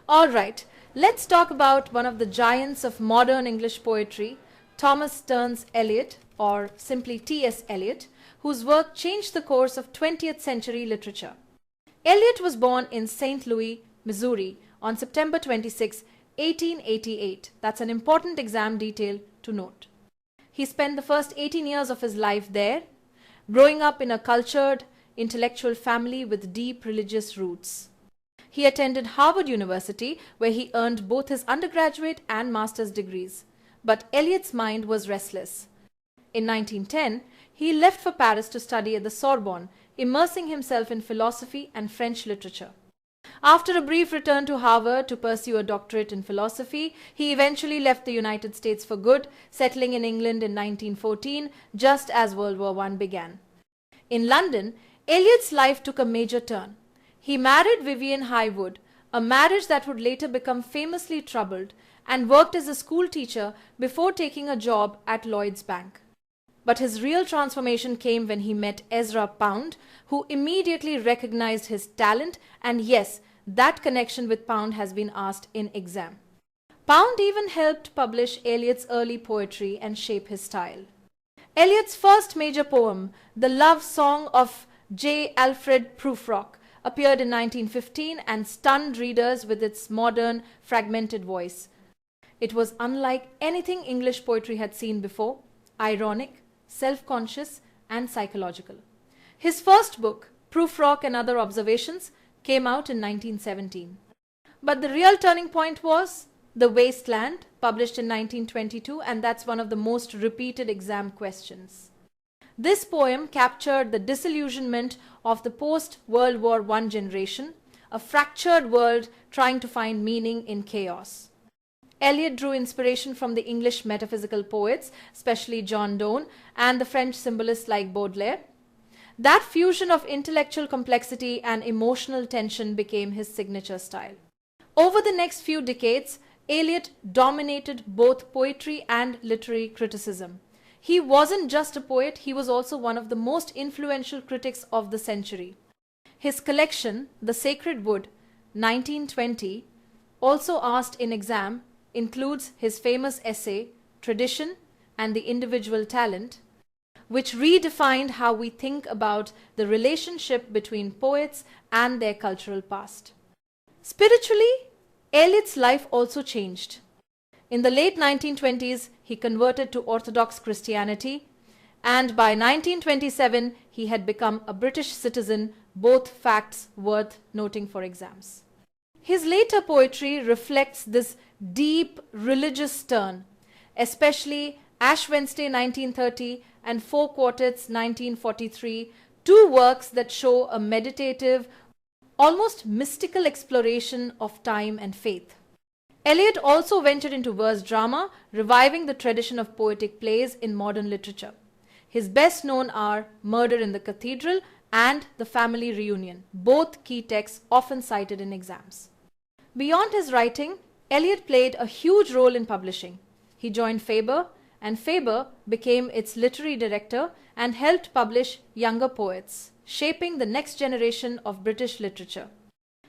Alright, let's talk about one of the giants of modern English poetry, Thomas Stearns Eliot, or simply T.S. Eliot, whose work changed the course of 20th century literature. Eliot was born in St. Louis, Missouri on September 26, 1888. That's an important exam detail to note. He spent the first 18 years of his life there, growing up in a cultured, intellectual family with deep religious roots. He attended Harvard University, where he earned both his undergraduate and master's degrees. But Eliot's mind was restless. In 1910, he left for Paris to study at the Sorbonne, immersing himself in philosophy and French literature. After a brief return to Harvard to pursue a doctorate in philosophy, he eventually left the United States for good, settling in England in 1914, just as World War I began. In London, Eliot's life took a major turn. He married Vivian Highwood, a marriage that would later become famously troubled, and worked as a school teacher before taking a job at Lloyd's Bank. But his real transformation came when he met Ezra Pound, who immediately recognized his talent, and yes, that connection with Pound has been asked in exam. Pound even helped publish Eliot's early poetry and shape his style. Eliot's first major poem, The Love Song of J. Alfred Prufrock, appeared in 1915 and stunned readers with its modern, fragmented voice. It was unlike anything English poetry had seen before, ironic, self-conscious, and psychological. His first book, Prufrock and Other Observations, came out in 1917. But the real turning point was The Waste Land, published in 1922, and that's one of the most repeated exam questions. This poem captured the disillusionment of the post-World War I generation, a fractured world trying to find meaning in chaos. Eliot drew inspiration from the English metaphysical poets, especially John Donne, and the French symbolists like Baudelaire. That fusion of intellectual complexity and emotional tension became his signature style. Over the next few decades, Eliot dominated both poetry and literary criticism. He wasn't just a poet, he was also one of the most influential critics of the century. His collection, The Sacred Wood, 1920, also asked in exam, includes his famous essay, Tradition and the Individual Talent, which redefined how we think about the relationship between poets and their cultural past. Spiritually, Eliot's life also changed. In the late 1920s, he converted to Orthodox Christianity, and by 1927, he had become a British citizen, both facts worth noting for exams. His later poetry reflects this deep religious turn, especially Ash Wednesday 1930 and Four Quartets 1943, two works that show a meditative, almost mystical exploration of time and faith. Eliot also ventured into verse drama, reviving the tradition of poetic plays in modern literature. His best known are Murder in the Cathedral and The Family Reunion, both key texts often cited in exams. Beyond his writing, Eliot played a huge role in publishing. He joined Faber, and Faber became its literary director and helped publish younger poets, shaping the next generation of British literature.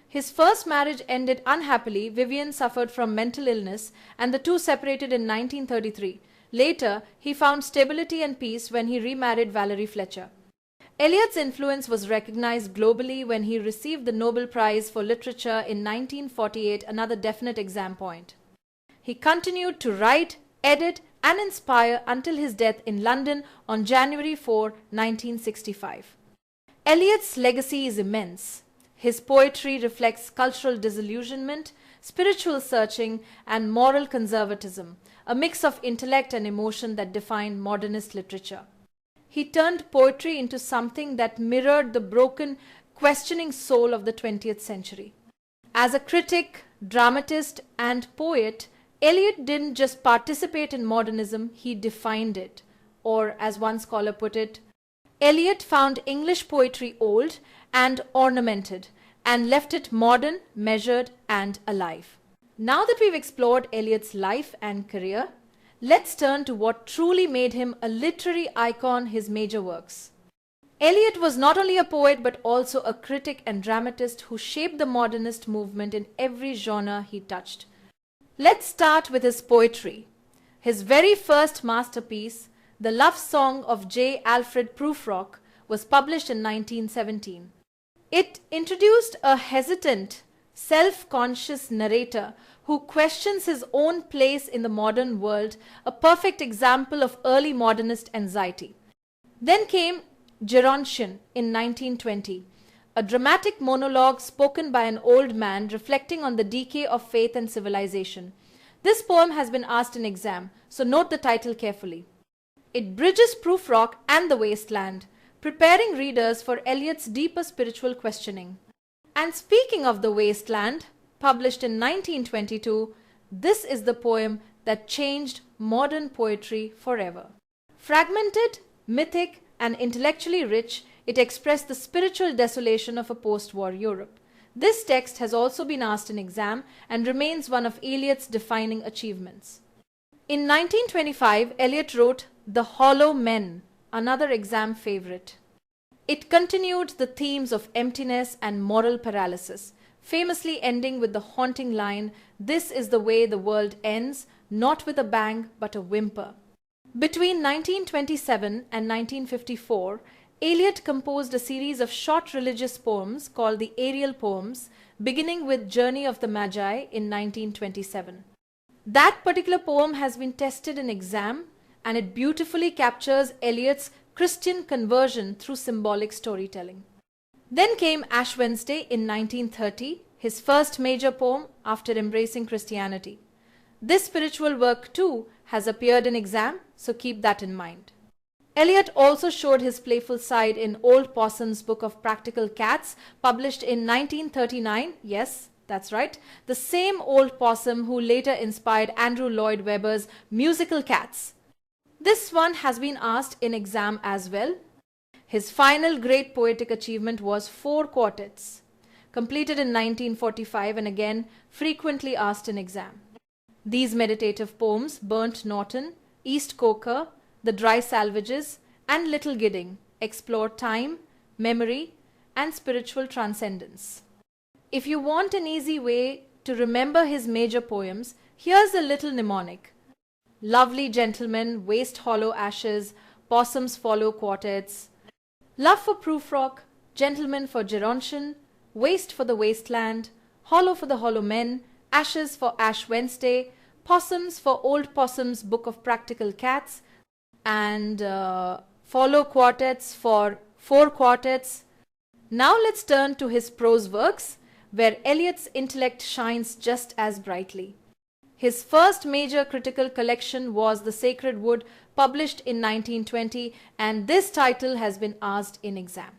His first marriage ended unhappily. Vivian suffered from mental illness, and the two separated in 1933. Later, he found stability and peace when he remarried Valerie Fletcher. Eliot's influence was recognized globally when he received the Nobel Prize for Literature in 1948, another definite exam point. He continued to write, edit, and inspire until his death in London on January 4, 1965. Eliot's legacy is immense. His poetry reflects cultural disillusionment, spiritual searching, and moral conservatism, a mix of intellect and emotion that defined modernist literature. He turned poetry into something that mirrored the broken, questioning soul of the 20th century. As a critic, dramatist, and poet, Eliot didn't just participate in modernism, he defined it. Or, as one scholar put it, Eliot found English poetry old and ornamented, and left it modern, measured, and alive. Now that we've explored Eliot's life and career, let's turn to what truly made him a literary icon, his major works. Eliot was not only a poet but also a critic and dramatist who shaped the modernist movement in every genre he touched. Let's start with his poetry. His very first masterpiece, The Love Song of J. Alfred Prufrock, was published in 1917. It introduced a hesitant, self-conscious narrator who questions his own place in the modern world, a perfect example of early modernist anxiety. Then came Gerontion in 1920, a dramatic monologue spoken by an old man reflecting on the decay of faith and civilization. This poem has been asked in exam, so note the title carefully. It bridges Prufrock and the wasteland, preparing readers for Eliot's deeper spiritual questioning. And speaking of the wasteland, published in 1922, this is the poem that changed modern poetry forever. Fragmented, mythic, and intellectually rich, it expressed the spiritual desolation of a post-war Europe. This text has also been asked in exam and remains one of Eliot's defining achievements. In 1925, Eliot wrote The Hollow Men, another exam favorite. It continued the themes of emptiness and moral paralysis, famously ending with the haunting line, "This is the way the world ends, not with a bang but a whimper." Between 1927 and 1954, Eliot composed a series of short religious poems called the Ariel Poems, beginning with Journey of the Magi in 1927. That particular poem has been tested in exam, and it beautifully captures Eliot's Christian conversion through symbolic storytelling. Then came Ash Wednesday in 1930, his first major poem after embracing Christianity. This spiritual work too has appeared in exam, so keep that in mind. Eliot also showed his playful side in Old Possum's Book of Practical Cats, published in 1939. Yes, that's right, the same Old Possum who later inspired Andrew Lloyd Webber's musical Cats. This one has been asked in exam as well. His final great poetic achievement was 4 quartets, completed in 1945 and again frequently asked in exam. These meditative poems, Burnt Norton, East Coker, The Dry Salvages, and Little Gidding, explore time, memory, and spiritual transcendence. If you want an easy way to remember his major poems, here's a little mnemonic. Lovely Gentlemen, Waste Hollow Ashes, Possums Follow Quartets, Love for Prufrock, Gentlemen for Gerontion, Waste for the Wasteland, Hollow for the Hollow Men, Ashes for Ash Wednesday, Possums for Old Possum's Book of Practical Cats, and Follow Quartets for 4 quartets. Now let's turn to his prose works, where Eliot's intellect shines just as brightly. His first major critical collection was The Sacred Wood, published in 1920, and this title has been asked in exam.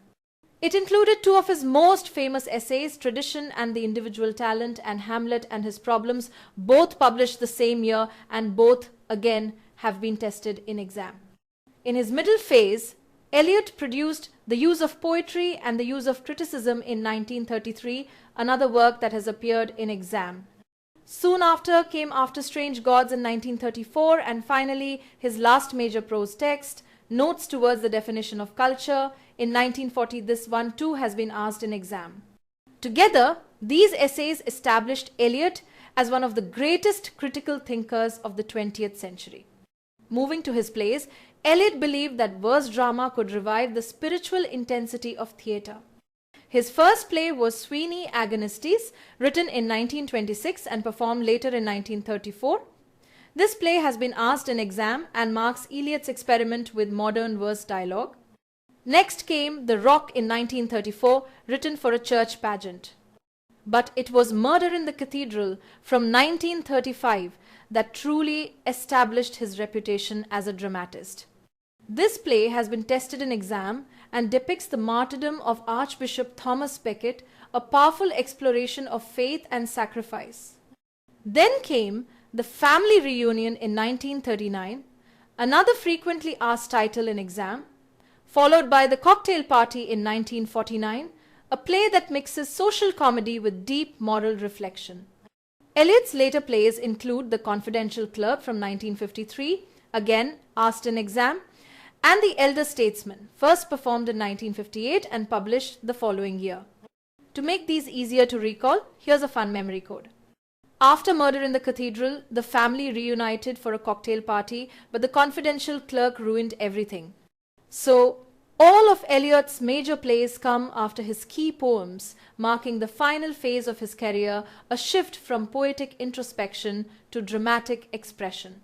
It included 2 of his most famous essays, Tradition and the Individual Talent and Hamlet and His Problems, both published the same year, and both again have been tested in exam. In his middle phase, Eliot produced The Use of Poetry and the Use of Criticism in 1933, another work that has appeared in exam. Soon after came After Strange Gods in 1934, and finally his last major prose text, Notes Towards the Definition of Culture, in 1940. This one too has been asked in exam. Together, these essays established Eliot as one of the greatest critical thinkers of the 20th century. Moving to his plays, Eliot believed that verse drama could revive the spiritual intensity of theatre. His first play was Sweeney Agonistes, written in 1926 and performed later in 1934. This play has been asked in exam and marks Eliot's experiment with modern verse dialogue. Next came The Rock in 1934, written for a church pageant. But it was Murder in the Cathedral from 1935 that truly established his reputation as a dramatist. This play has been tested in exam and depicts the martyrdom of Archbishop Thomas Becket, a powerful exploration of faith and sacrifice. Then came The Family Reunion in 1939, another frequently asked title in exam, followed by The Cocktail Party in 1949, a play that mixes social comedy with deep moral reflection. Eliot's later plays include The Confidential Clerk from 1953, again asked in exam, and The Elder Statesman, first performed in 1958 and published the following year. To make these easier to recall, here's a fun memory code. After Murder in the Cathedral, the family reunited for a cocktail party, but the confidential clerk ruined everything. So, all of Eliot's major plays come after his key poems, marking the final phase of his career, a shift from poetic introspection to dramatic expression.